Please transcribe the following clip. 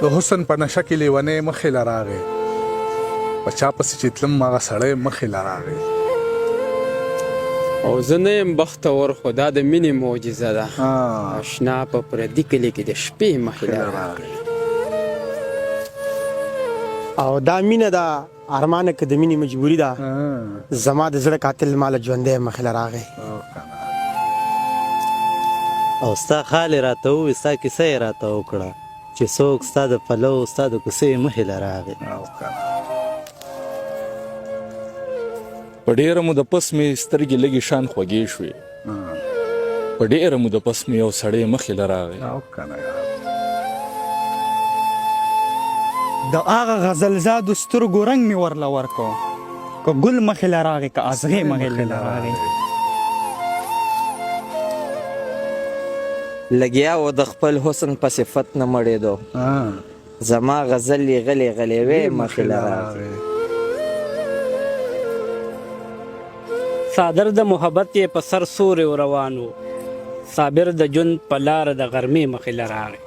د حسن په نشه کې لیونی مخې له راغی په چا پسې چې تلم هغه سړی مخې له راغی او زه نه یم بختور خو دا د مینې معجزه ده اشنا په پردي کلي کې د شپې مخې له راغی او دا مینه ده ارمانه که د مینې مجبوري ده زما د زړه قاتل ماله ژوندی مخې له راغی او ستا خال یې راته ووایي ستا کیسه یې راته وکړه چې څوک ستا د پلو ستا د کوڅې مخې له راغی په ډېره موده پس مې سترګې لږې شان خوږې شوې په ډېره موده پس مې یو سړی مخې له راغی د هغه غزلزادو سترګو رنګ مې ورله ورکو که ګل مخې له راغی که ازغې مخې له راغی لګیا و د خپل حسن په صفت نه مړېدو زما غزل یې غلې غلې وې مخې له راغی صادر د محبت یې په سر سورې روان و صابر د ژوند په لاره د غرمې مخې له راغی